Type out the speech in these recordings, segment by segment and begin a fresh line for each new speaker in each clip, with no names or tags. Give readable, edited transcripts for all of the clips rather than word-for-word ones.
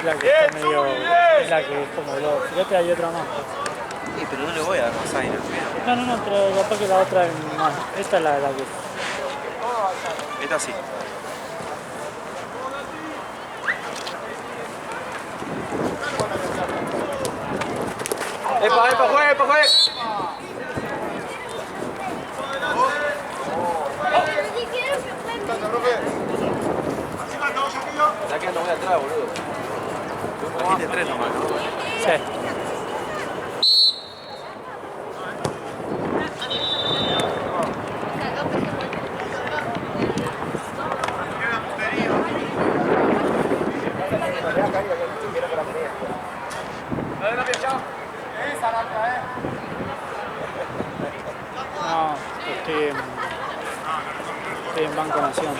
Es la que es como lo. Fíjate, hay otra más.
Sí, pero no le voy a dar más aire.
No, pero capaz que la otra es más. Esta es la que.
Esta sí. ¡Epa, juegue! Está quedando muy atrás, boludo. Trajiste 3 nomás, ¿no?
Sí. No, estoy en Banco Nación.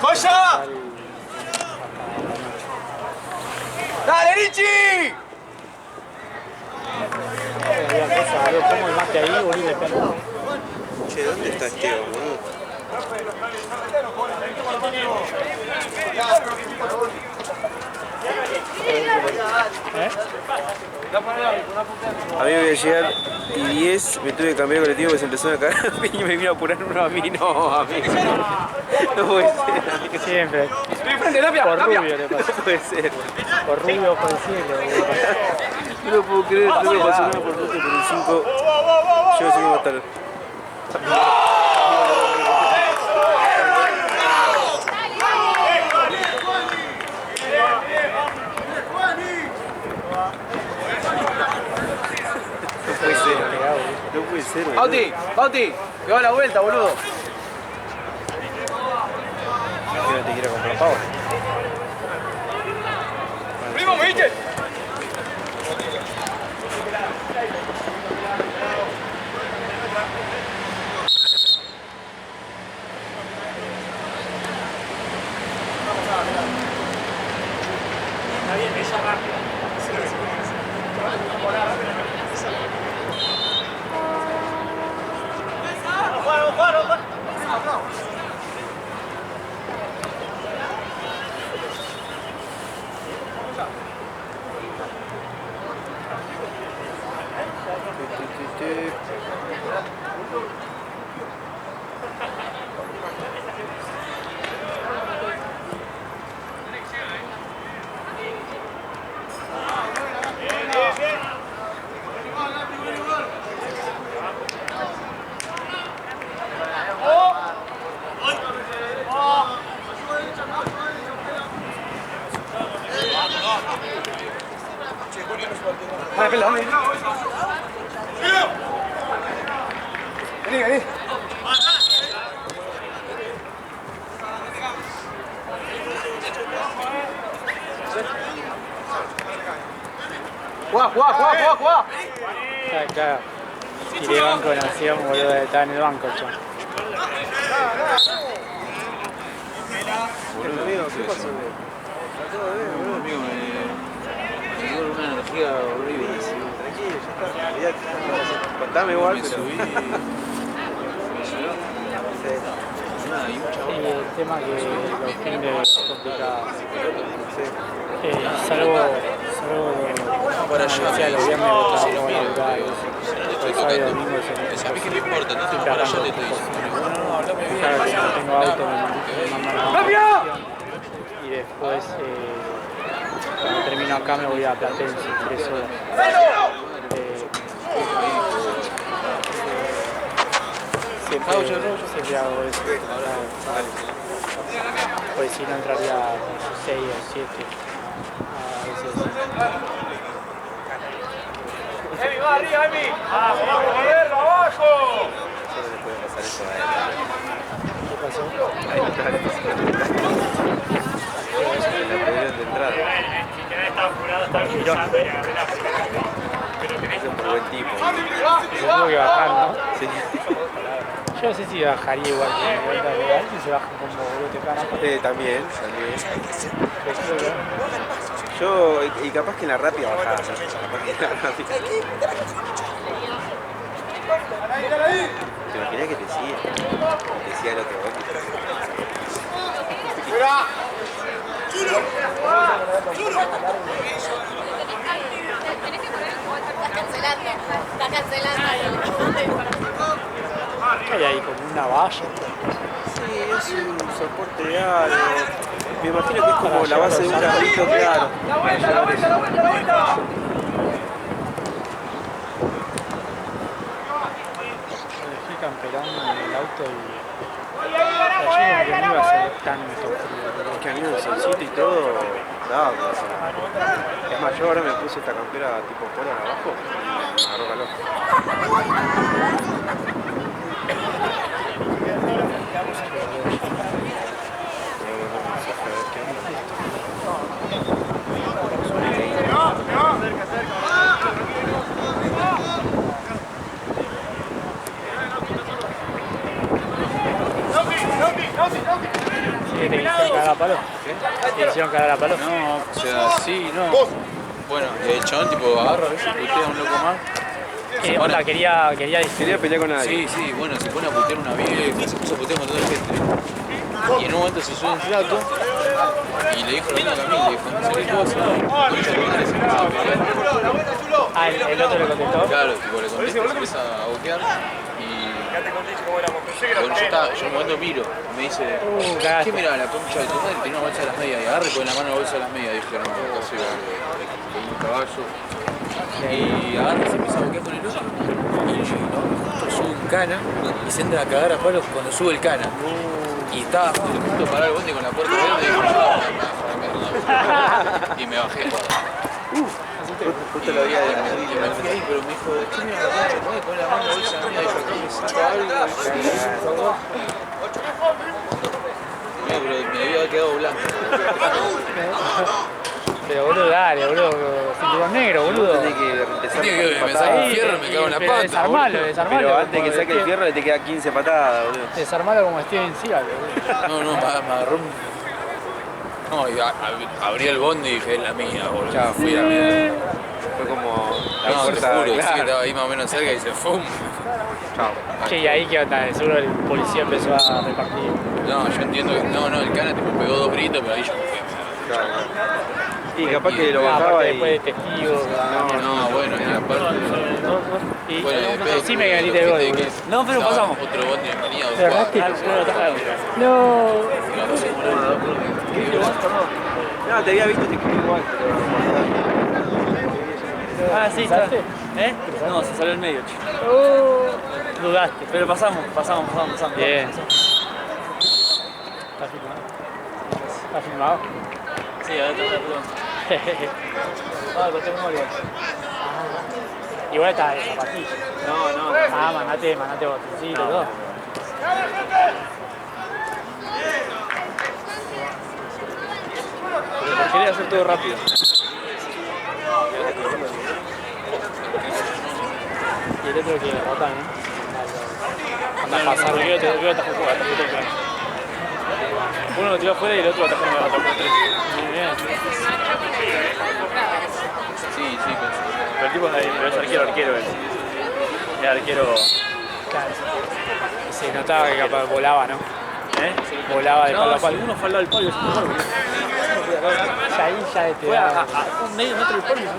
¡Joya! ¡Dale, Richie!
¿Cómo el mate ahí, boludo?
Che, ¿dónde está Esteban, boludo? A mí me voy a llegar y 10, me tuve que cambiar de colectivo porque se empezó a cagar y me vino a apurar uno a mí, no, a mí. No puede ser.
Siempre. Por rubio le pasa.
No puede ser.
Por rubio, por el cielo.
No lo puedo creer, no lo pasó nada por suerte, pero el 5 yo no sé cómo va a estar. No puede ser, boludo.
Bauti, que va la vuelta, boludo.
Que no te quiera comprar pavo.
¡Primo, me viste!
Está bien, ella rápido.
Vení. Jugá.
Claro. Tiré Banco de Nación, boludo, estaba en el banco, chaval.
Boludo, amigo, ¿qué pasó? Todo bien, boludo. Amigo, me dio una energía horrible. Tranquilo, ya está. Contame igual, pero...
Y el tema que los fines es complicado. Salvo
para
los
allá,
viernes
si
trabajo
lo miro,
laboral, el sábado y domingo
a mí que me importa, no estoy para allá, te estoy diciendo.
claro que no tengo auto, me mandan a y después cuando termino acá me voy a Platense 3 horas. Siempre hago eso. Pues si no entraría con 6 o 7. A veces.
¡Emi, va arriba, Emi! ¡Vamos, vamos, a verlo, abajo!
Solo le puede pasar eso a él.
¿Qué pasó?
Ahí no está, la pudieron de entrada. Ese es por buen tipo.
Se tuvo que bajar, ¿no?
Sí.
Yo no sé si bajaría igual que la vuelta real, si se baja como boludo de cara.
También. Yo, y capaz que en la rápida bajaba. Capaz que en la rápida. ¿Te imaginas que te sigue? Te siga el otro gol.
Está cancelando.
Hay ahí como una valla.
Sí, es un soporte de algo. Me imagino que es como la base de un carrito, claro.
¡La vuelta, la vuelta, la vuelta, la vuelta!
Dejé camperando en el auto y... Ayer como que no iba a ser tanto frío.
Es que a mí el solcito y todo, daba para hacer. Es más, yo ahora me puse esta campera tipo polar abajo y me agarró calor.
¿Te hicieron cagar a palo? ¿Te hicieron cagar a palo?
No, o sea, sí, no. Bueno, el chabón tipo agarra, ¿ves? Putea a un loco más.
Onda, quería
Quería pelear con nadie.
Sí, bueno, se pone a putear una vieja, se puso a putear a un montón de gente. Y en un momento se sube un flaco y le dijo lo mismo a Camille, le dijo, no sé qué cosa, concha de madre, se empieza a pelear.
Ah, el otro le contestó.
Claro, tipo, le contesta, se empieza a boquear y... Bueno, yo en un momento miro, me dice,
cagaste.
¿qué mirá la concha de tu madre? Tiene una bolsa de las medias y agarre con la mano la bolsa de las medias, dijeron, casi un caballo. Y agarra y se empieza a boquear con el otro y justo sube un cana y se entra a cagar a palos cuando sube el cana. Y estaba a punto de parar el bondi con la puerta abierta y dijo, y me bajé.
Justo lo había
Y me fui ahí, pero me dijo, ¿qué mira la concha? ¿No me pone la mano en la bolsa de las medias? Dijo, ¿me saca algo? No, pero me había quedado blanco.
Pero boludo, dale, boludo, cinturón negro, boludo.
Tiene que empezar
Tiene que
con
me saque
patadas.
un fierro y me cago en la
Pero
pata.
desarmalo,
boludo.
desarmalo.
Pero antes de que
como
saque el fierro le te queda 15 patadas, boludo.
Desarmalo como Steven Seagal, boludo.
No, me agarró un... No, y abrí el bondi y dije, es la mía, boludo.
Chao.
Fui a la mierda.
Fue como la
No, te
puerta,
juro, sí que
claro.
estaba ahí más o menos cerca y se ¡fum!
Chao.
Che, y ahí qué onda, seguro el policía empezó a repartir.
No, yo entiendo que... No, el cana tipo pegó 2 gritos, pero ahí yo me fui.
Claro. Y capaz que lo
Aparte
bajaba y...
después de testigos.
No, bueno, y aparte...
Y
Bueno, y después...
decime que veniste de gol, boludo.
No, pero
estaba
pasamos.
Otro bondi venía, dos
¿Pero
cuadras.
No.
No, te había visto, te escribí igual, pero...
Ah, sí, está.
¿Cruzaste?
¿Eh? No, se salió el medio, chico.
Dudaste.
Pero pasamos.
Bien. ¿Está filmado? ¿Está filmado?
Sí, a ver, perdón. Ah, lo tengo igual.
Igual está de zapatilla.
No.
Ah, mandate botoncito y todo.
Pero quería hacer todo rápido.
Y el otro que rota, ¿no? Anda a pasar.
Yo te atajó fuera, uno lo tiró afuera y el otro atajó en el otro.
Muy bien.
Sí,
Pero el tipo es arquero él. Es arquero.
Claro. Se notaba que capaz volaba, ¿no?
¿Eh?
Volaba de palo a
No,
palo.
si uno fue al lado del palo, es un gol.
Ya ahí ya te
Fue a
da.
un medio metro del palo y no.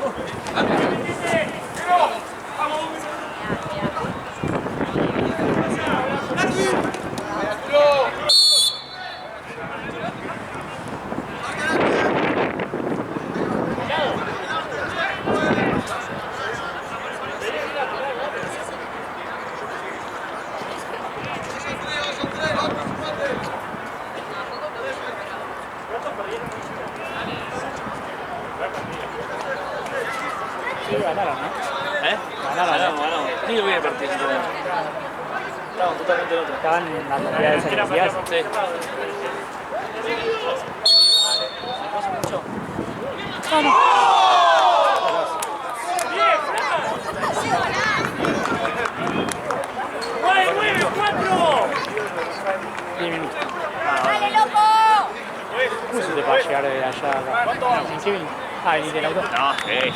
ni lo vi el partido. Estaban totalmente en otra.
Estaban en la tonalidad de felicidad.
Sí. ¿Pasa mucho?
¡Dale, loco!
¿Cómo se te va a llegar de allá a acá? ¿En qué vino? Ah, venís del auto.
No, sí, sí.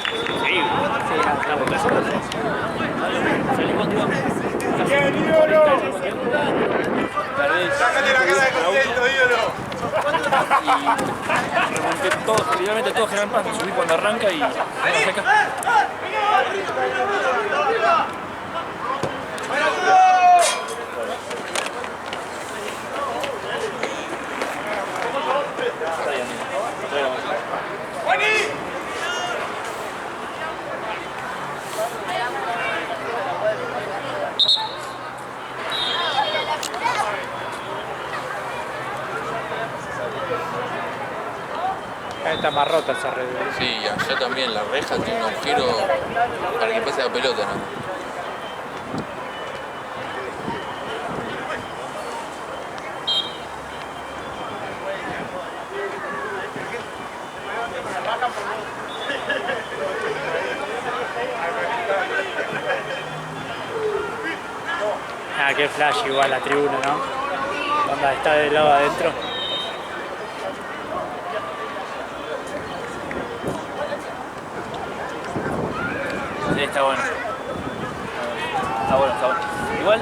Sí,
Una por persona. Salí cuando íbamos.
¡Sácale la cara de contento, ídolo!
Y remonté todo, literalmente todo General Paz, me subí cuando arranca y... bajé acá.
Acá está más rota esa red.
Sí, y allá también la reja tiene un agujero para que pase la pelota, ¿no?
Ah, qué flash igual la tribuna, ¿no? Cuando está del lado adentro.
Sí, está bueno. Está bueno, está bueno. Igual,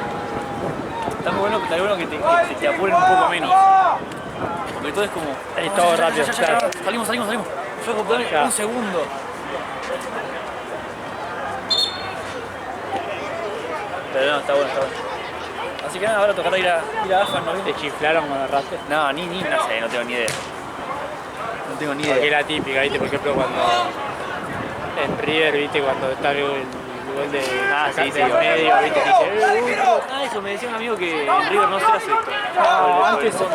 está muy bueno, está bueno que te apuren un poco menos. Porque todo es como...
Es todo rápido, claro.
Salimos. Flaco, dame
Claro.
un segundo. Pero no, está bueno. Así que nada, ahora tocará ir a AFA, ¿no?
¿Te chiflaron cuando erraste?
No, no sé, no tengo ni idea. No tengo ni
Porque es
idea.
la típica, ¿viste? Por ejemplo, cuando en River, ¿viste? Cuando está el gol de
Sí,
del medio, ¿viste? Que dice,
Eso, me decía un amigo que en River no se hace esto.
No, antes
son.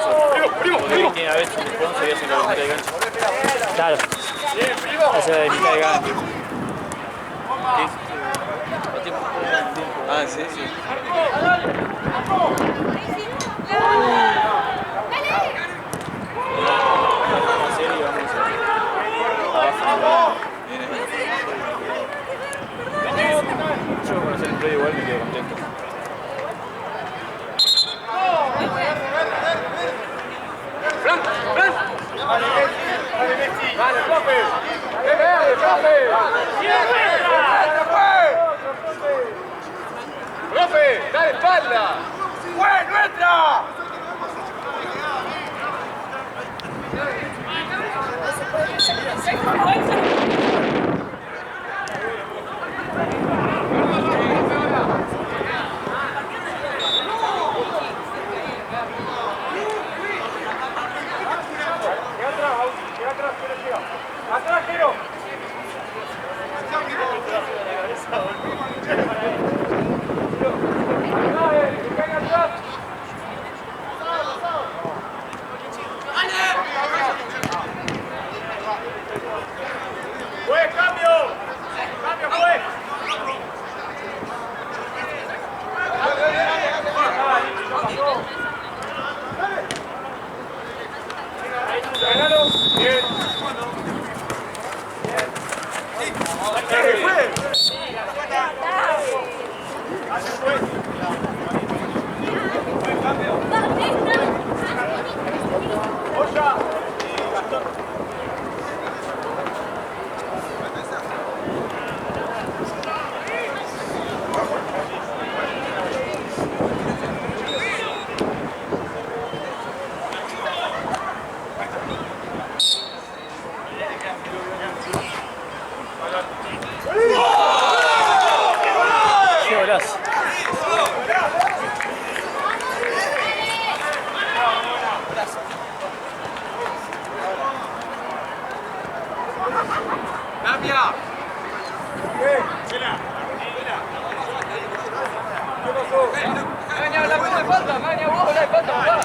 Porque tiene a veces un sponsor y hacen la mitad de cancha.
claro. Eso de mitad de gana.
Ah, sí.
Yo con conocer el play igual me quedo contento.
¡Profe! ¡Dale espalda! ¡Fue nuestra! ¡Atrás, Jero! ¡Fue, cambio! ¡Cambio, fue! Bien.
¡Qué golazo!
¡Cambia! ¡Maña, la puta falta! ¡Maña, vos la falta!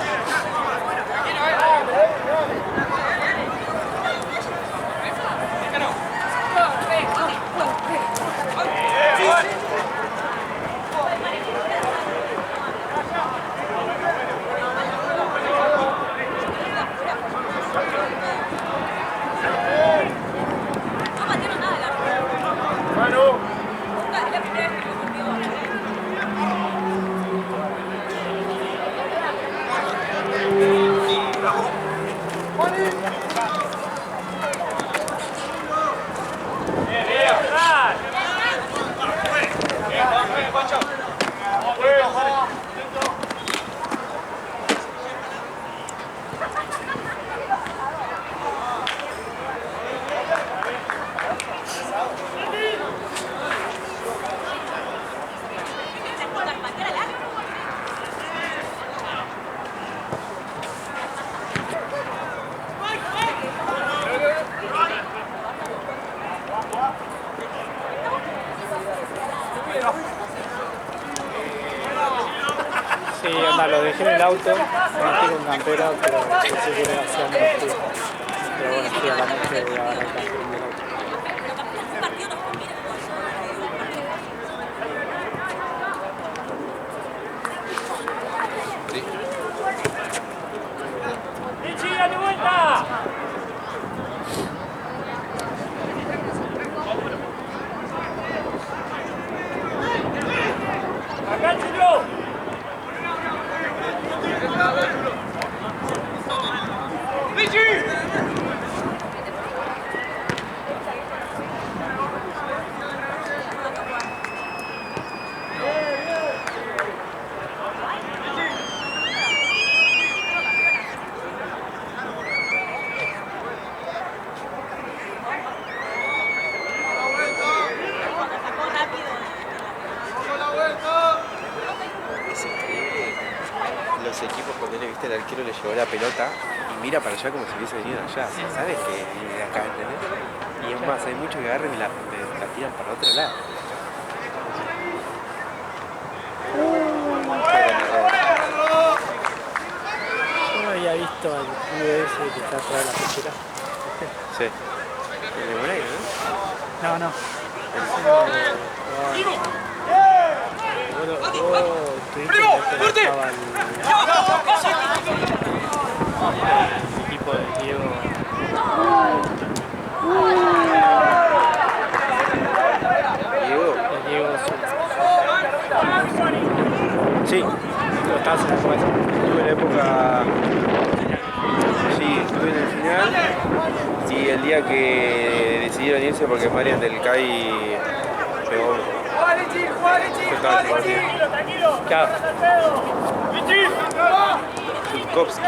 onda, lo dejé en el auto, me metí con campera, pero pensé que era hacia menos frío. Pero bueno, sí, a la noche voy a agarrar el café en el auto.
¡Lichi, dale vuelta! ¡Acá, Chulo! ¡Lichi!
Es increíble los equipos cuando le viste el arquero le llevó la pelota y mira para allá como si hubiese venido allá. ¿Sabes que viene de acá, entendés? Y es más, hay muchos que agarran y me la tiran para otro lado.
Yo no había visto al pibe ese que está atrás de la pechera.
Sí. El de Moreira, ¿no?
No, no. Vos tuviste que estaba el equipo de Diego.
Diego.
De Diego Sí, lo estabas en la cabeza.
Estuve en la época. Sí, estuve en el final. Y el día que decidieron irse porque Marian del CAI pegó. Yo estaba en el partido.
Claro.
Shukovsky.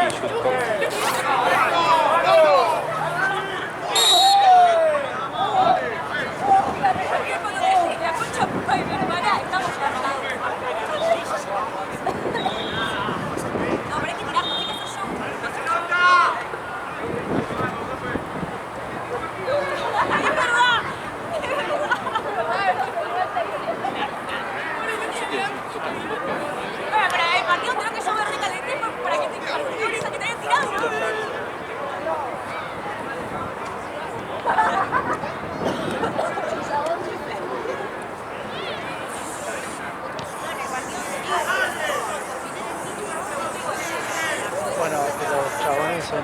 Bueno, los chabones son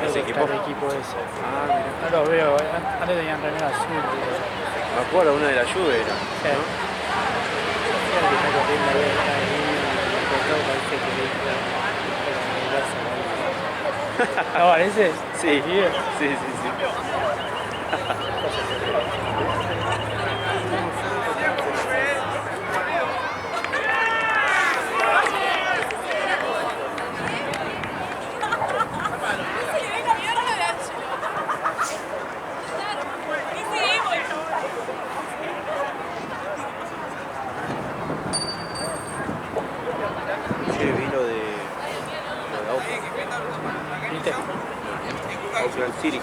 ¿Ese equipo?
el equipo ese.
Ah, mira.
No los veo, antes tenían remera azul.
Me acuerdo, una de la Juve era.
Sí. El que está corriendo ahí, está ahí, cortado, parece que le hizo el brazo. ¿No parece?
Sí,
Sí.
sí. Sí, vino de
¿Viste?
Auckland City.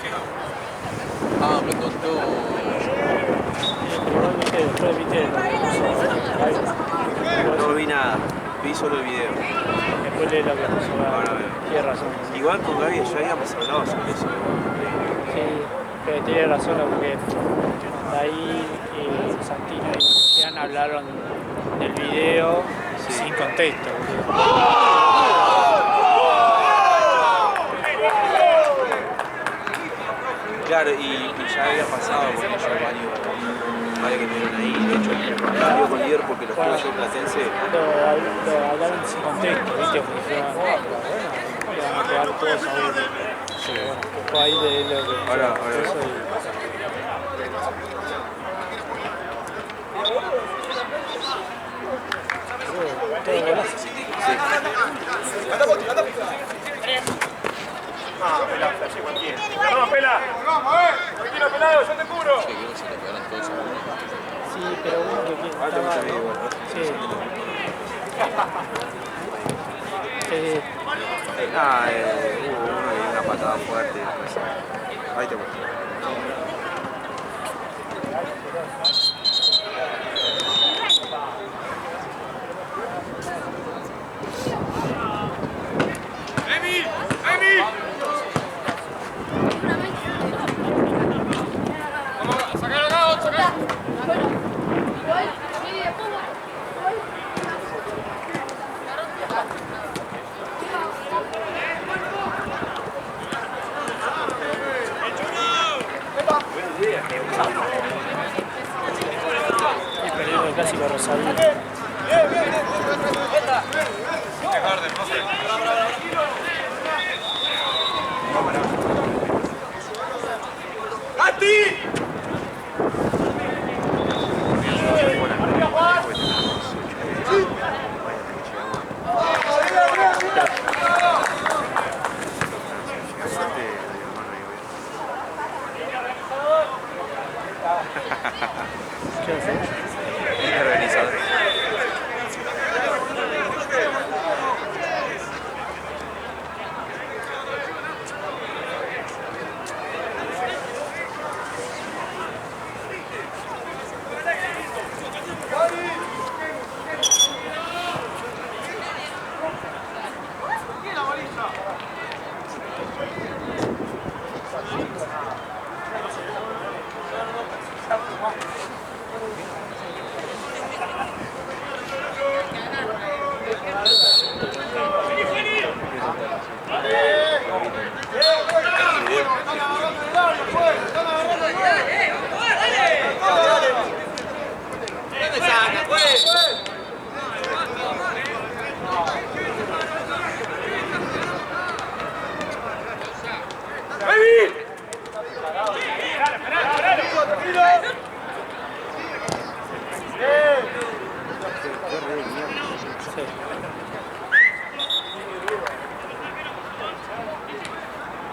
Ah, me contó.
Pero viste, después viste lo que puso.
No vi nada, vi solo el video.
Después leí lo que puso.
Ahora veo.
Tiene razón.
Igual con Gaby ya habíamos hablado sobre eso.
Sí, pero tiene razón porque ahí Santino y Sebastián hablaron del video sin contexto.
Claro, y ya había pasado con ellos varios que estuvieron ahí. De hecho, el partido con líder porque los juegos yo platense.
Lo hablaron sin contexto, ¿viste? Porque dijeron, no, pero bueno, le van a quedar todos a uno. Sí, bueno, después ahí de lo que...
Ahora.
Eso todo golazo.
Sí.
¡Vamos, Pela! ¡Tranquilo, pelado, yo te cubro!
Che, creo que se le pegaron todos a uno.
Sí, pero uno que estaba...
también igual, ¿no?
Sí.
Hubo uno que dio una patada fuerte. Ahí te muestro.
Y perdió el clásico Rosario. ¿Qué haces?
El organizador.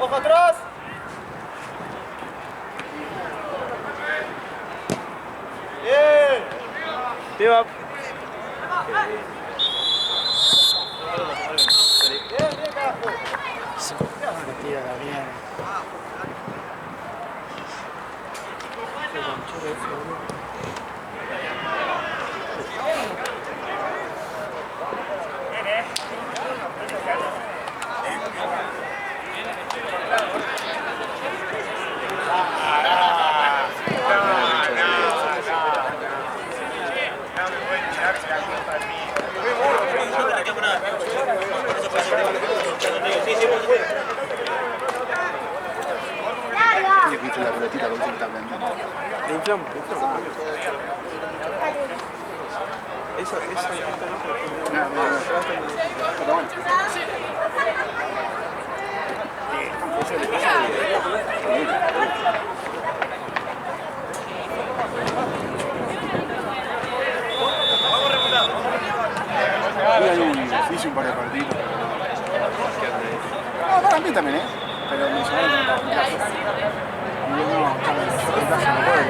¡Ojo atrás! ¡Bien!
¡Viva!
¡Bien, carajo!
Me tira la mierda. Qué conchudo ese, boludo.
Viste la pelotita con cinta blanca.
Le inflamos, le inflamos. Eso
No, pero bueno. Hice un par de partidos. No, para mí también, pero me llamaron en casa. Y yo no, en casa no puedo.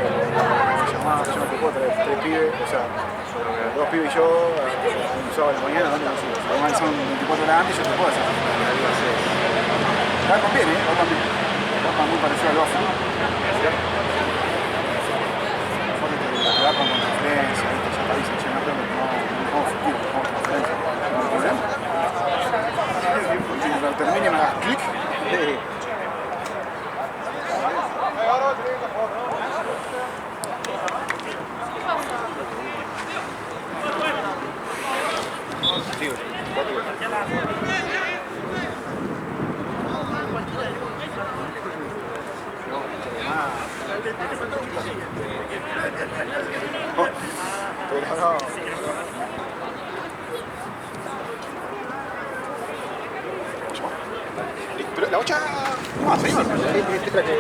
Me llamaban, yo no te puedo traer 3 pibes, o sea, 2 pibes y yo, un sábado de la mañana, ¿dónde me sigo? Además son 24 horas antes y yo te puedo hacer. Acá también, vos también. Vos estás muy parecido al Bafo. Te da con conferencia, ya te dicen, che, no creo que no jugamos futuro, jugamos conferencia. No hay problema. Cuando termine me hagas clic. Pero la 8 no, seguimos. ¿Este partido?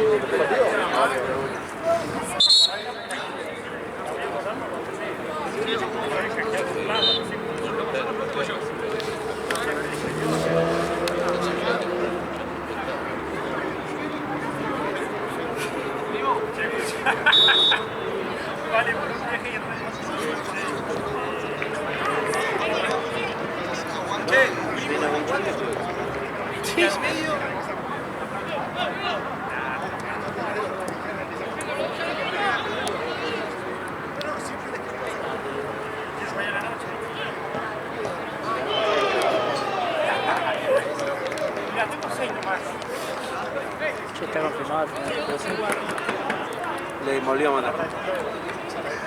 Che, está confirmado.
Le volvió a mandar.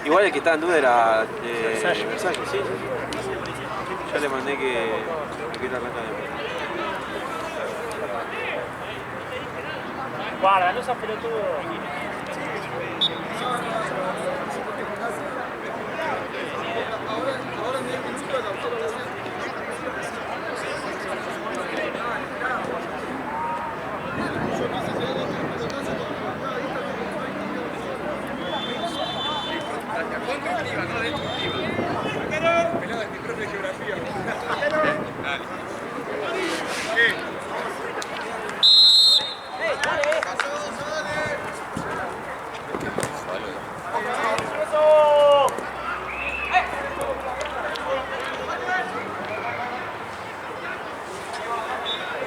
Igual el que estaba en duda era
Versalles.
Versalles, sí. Ya le mandé que quiere arrancar de vuelta.
Guarda, no seas pelotudo.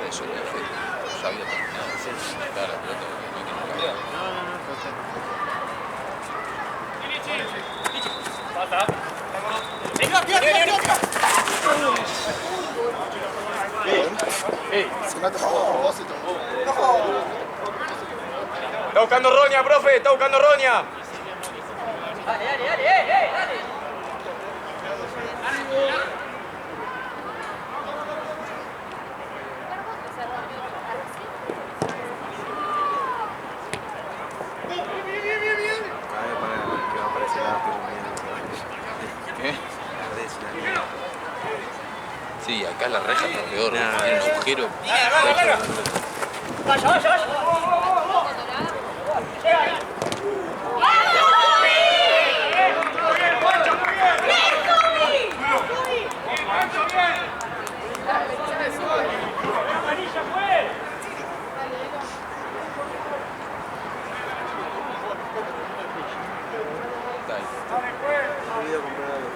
Eso le dije, ya había terminado. Claro, la pelota no hay que cambiar.
Se mete a propósito.
Está buscando Roña, profe, está buscando Roña.
Que va a aparecer la mañana.
¿Qué?
La red, la
Sí, acá la reja está peor,
Nah.
tiene un agujero.
olvidé comprar algo.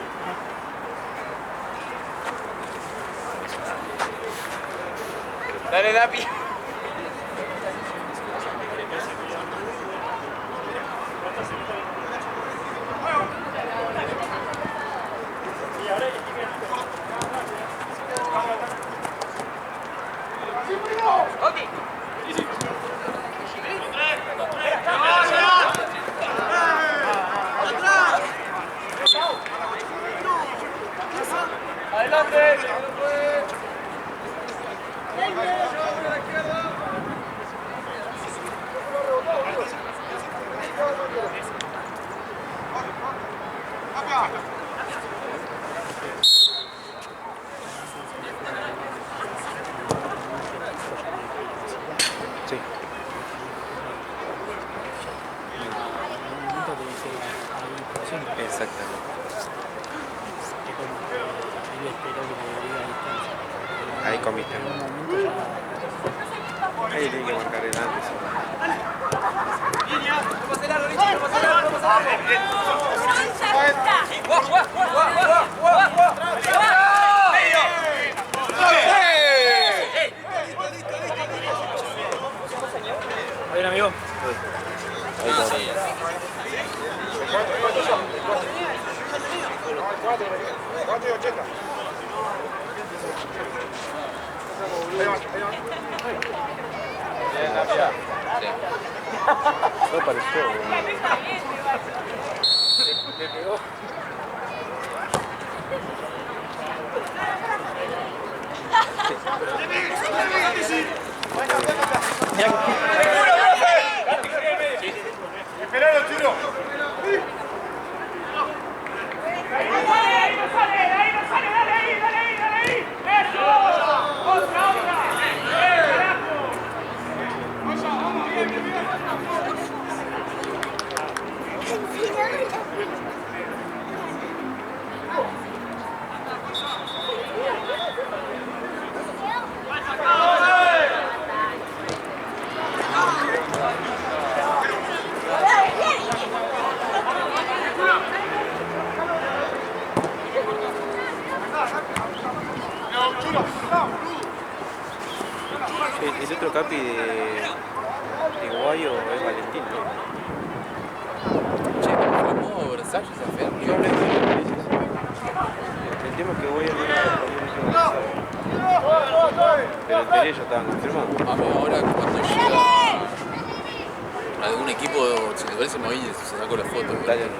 Dale, Dapi.
Sí. Exactamente. Ahí comiste. Ahí tiene que marcar el antes.
Bien, amigo.
Ahí está.
Sí.
¿Cuánto y 80?
Todo pareció.
Esperalo, Chino.
El otro capi de Guayo es Valentín, ¿no?
Che, ¿cómo fue el modo Versalles a Fer?
Yo hablé con él, dices. El tema es que Guayo no era pero en teoría ya estaban confirmados.
A mí ahora cuando llega algún equipo, si te parece, me voy y se sacó la foto.
Dale.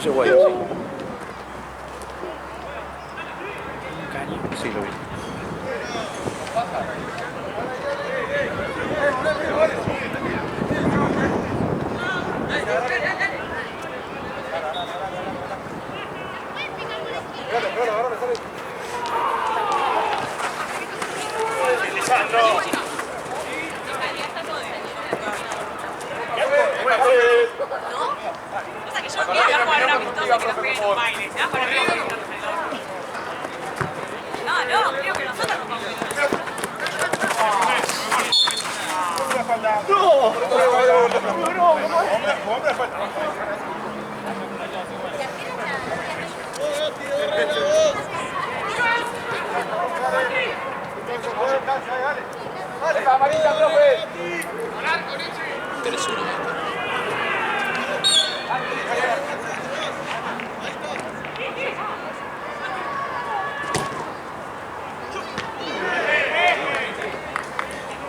paraguayo, sí.
Un caño.
Sí, lo vi.
Pasa que yo no quería jugar una amistosa que nos peguen un baile. ¿No? Para mí no, creo que nosotros nos vamos a
Amarilla, profe.
3-1.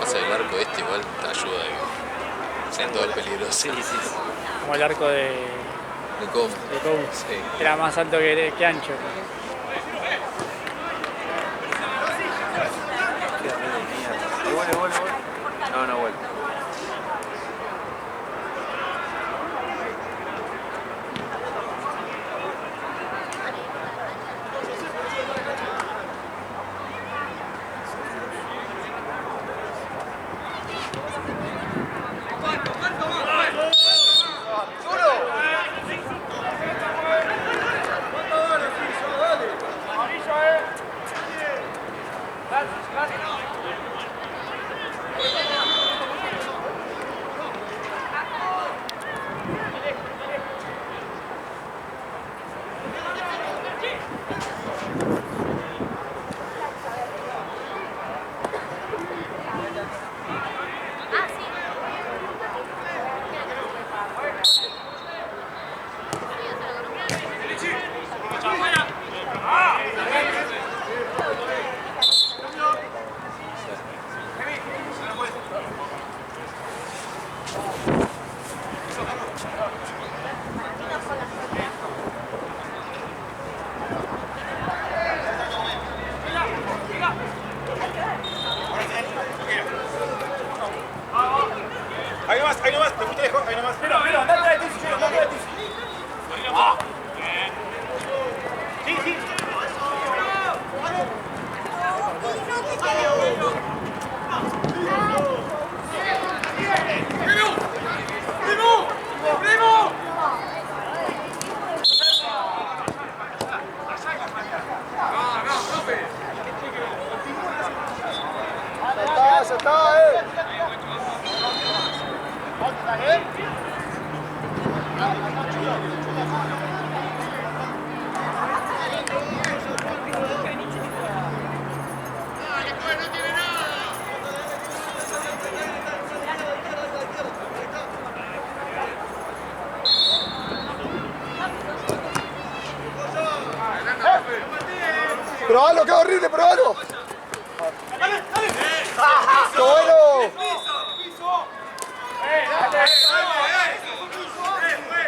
Pasa el arco este igual te ayuda, siendo el peligroso.
Sí.
Como el arco de
Cómo.
Sí. Era más alto que ancho.
Vuelve. No, vuelve.
Ahí nomás, te fuiste lejos, ahí nomás. Mira, andate de ti, andate de ti. Sí.
Ya está, Probalo, qué horrible, probalo. ¡Qué bueno!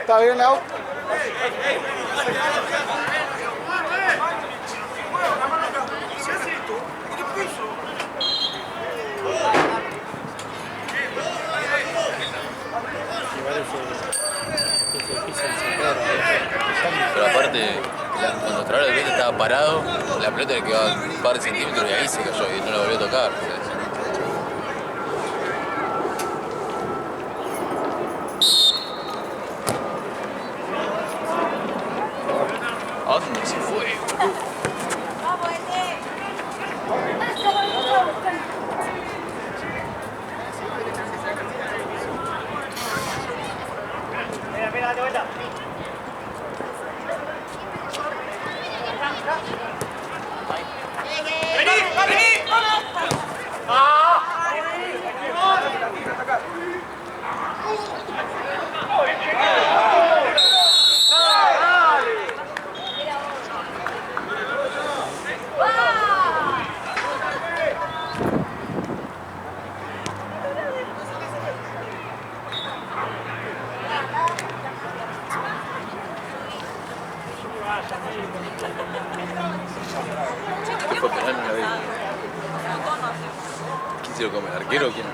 Está bien, Lau.
Pero aparte, cuando Traoré el estaba parado, la pelota le quedaba un par de centímetros y ahí se cayó y no la volvió a tocar. ¿A dónde se fue?
Mira, de vuelta.
dijo penal, no la vi. ¿Quién se lo come? ¿El arquero o quién?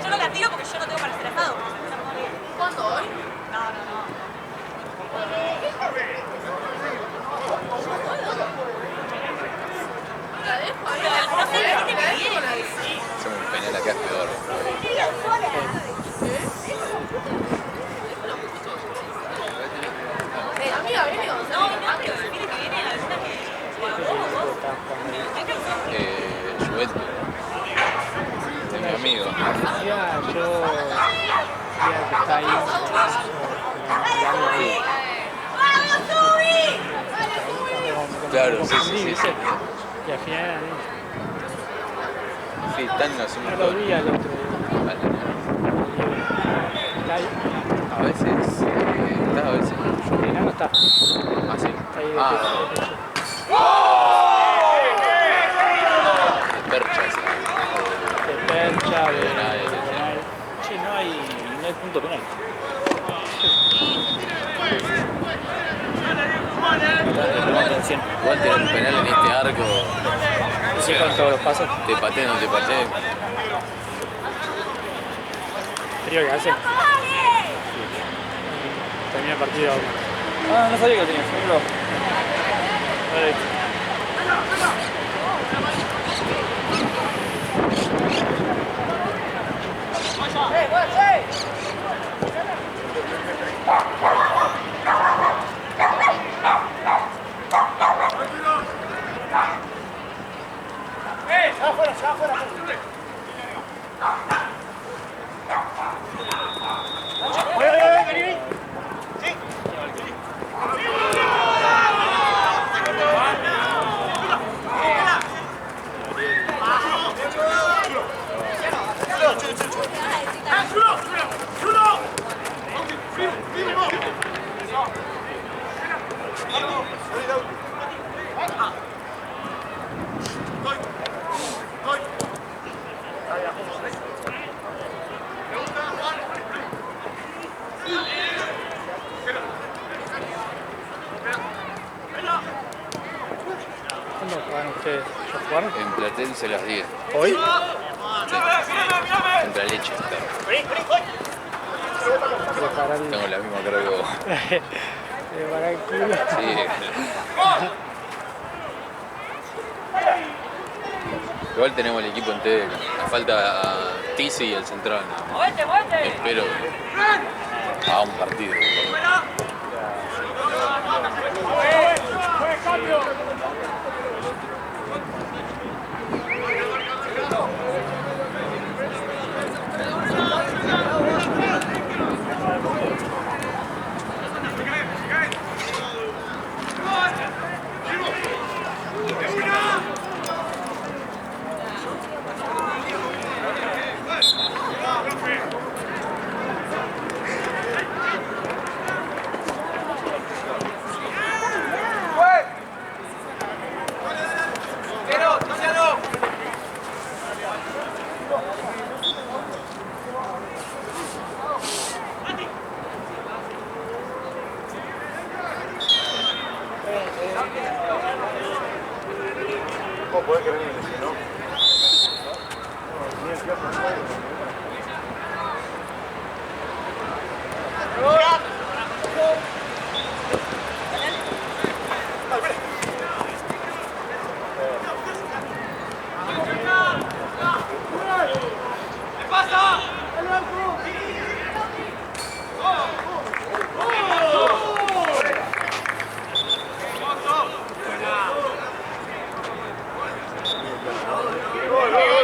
Yo lo castigo porque yo no tengo para ser asado. ¿Cuándo? ¿Hoy? No.
Hacemos un penal acá es peor.
Amiga, viene Gonzalo. No, pero el que viene alguna que...
Juventus. De mi amigo.
Ya, yo... Ya que está ahí...
Claro, sí.
¿Viste? Y al final...
Sí, están haciendo
No
todo.
lo vi al otro día. ¿Está ahí?
A veces está, a veces no.
No está.
Ah, sí.
Está ahí de
Ah,
pecho.
de percha esa.
De percha, de
penal.
penal.
Che, no hay punto penal.
Igual tirar un penal en este arco.
Sí, con todos los pasos.
Te pateen o no te pateen.
Frío que hace. Termina el partido.
Ah, no sabía que lo tenías, bro. Vale.
¿Cuándo juegan ustedes? ¿Ya jugaron?
En Platense a las 10.
¿Hoy?
Sí. Contra Leicester.
Preparar el...
Tengo la misma cara que vos.
Preparar el culo.
Sí. Igual tenemos el equipo entero. Nos falta a Tizi y el central. ¿No? Espero que haga un partido.
¿Cómo podés creer en eso, no?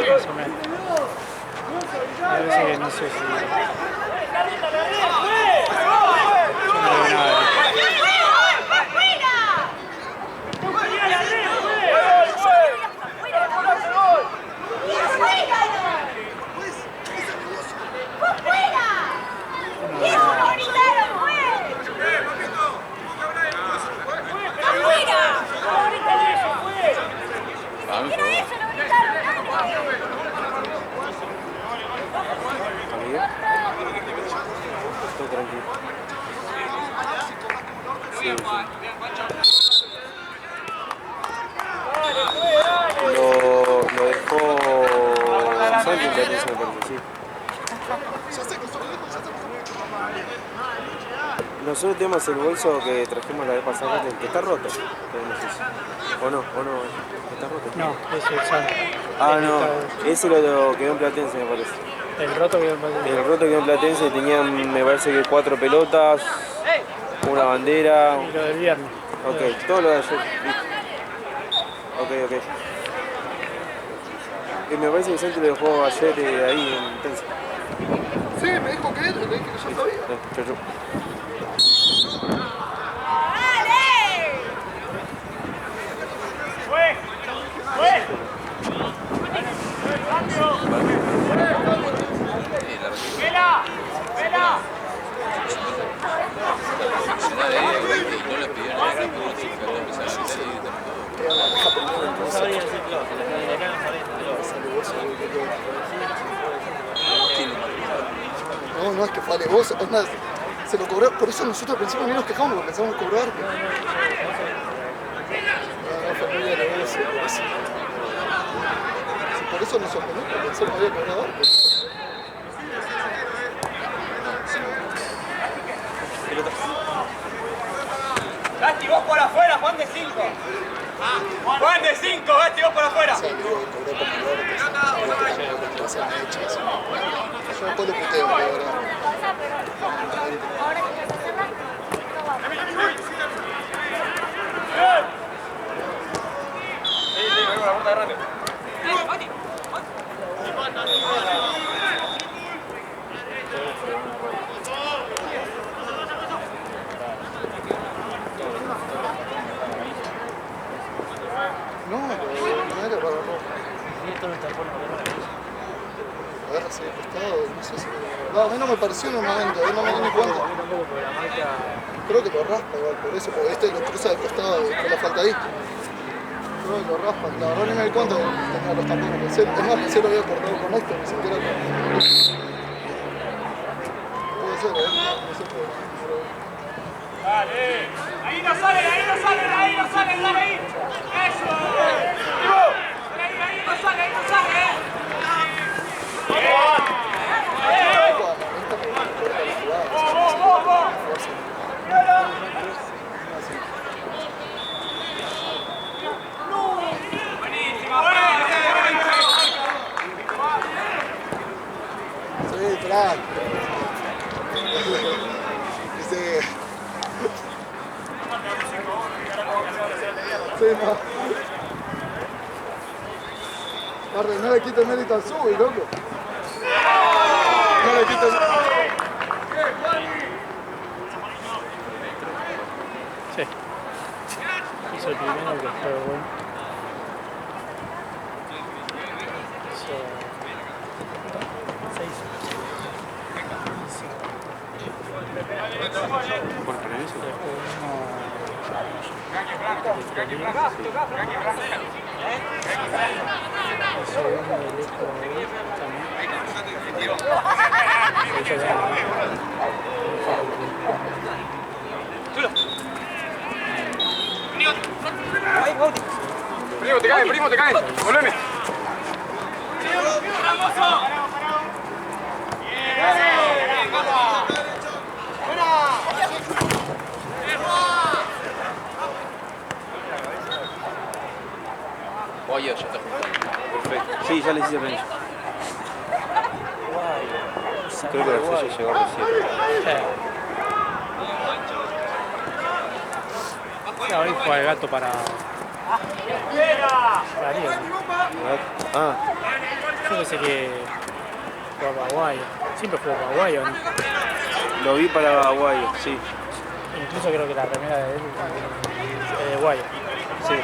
Más o menos. A veces que no sé si... Yo no veo nada.
A mí, por favor.
Estoy tranquilo. Sí, sí. Santi en Platense me parece, sí. Nosotros tenemos el bolso que trajimos la vez pasada, que está roto. ¿O no? ¿Está roto?
No, ese es Santi.
Ah, no, ese lo quedó en Platense, me parece.
El roto quedó en Platense.
El roto quedó en Platense, tenían, me parece que 4 pelotas, una bandera.
Y lo del viernes.
Ok, todo lo de ayer. Ok. Y me parece que Santi lo dejó ayer ahí en Platense.
Sí, me dijo que él, le dije que yo sabía.
Chau.
No, es que fue alevoso, es más, se lo cobró, por eso nosotros al principio ni nos quejamos, porque pensamos cobrar. No, fue muy alevoso, por eso. Por eso nos sorprendió, porque pensó que había cobrado algo.
Gasti, vos por afuera, Juan de 5. Juan de 5, Gasti, vos por afuera.
Sí, cobró como loco, que hacen hechas. Yo después lo puteo, la verdad. No era para rojo. Agarra así de costado, no sé si... No, a mí no me pareció en un momento, no me di ni cuenta. Creo que lo raspa igual, por eso, porque este lo cruza de costado con la falta ahí. Creo que lo raspa, la verdad ni me di cuenta que tenía los tampones. Es más, pensé lo había cortado con esto, ni siquiera con... Puede ser, no sé por qué.
Dale. Ahí no salen, dale ahí. Eso. Ahí no sale.
Sí, crack. Sí, no. Arre, no le quite mérito al Subi, loco. No le quite
Sí. Hizo el primero que fue bueno. Hizo 6.
¿Por permiso?
Primo, te cae. Volveme.
Oye, ya está juntando.
Perfecto. Sí, ya le hice permiso. Creo que la suya llegó recién.
Hoy juega el gato para Diego.
Ah,
Yo pensé que jugaba para Guayo. Siempre jugó para Guayo, ¿no?
lo vi para Aguayo, sí.
Incluso creo que la remera de él es de Guayo.
Sí.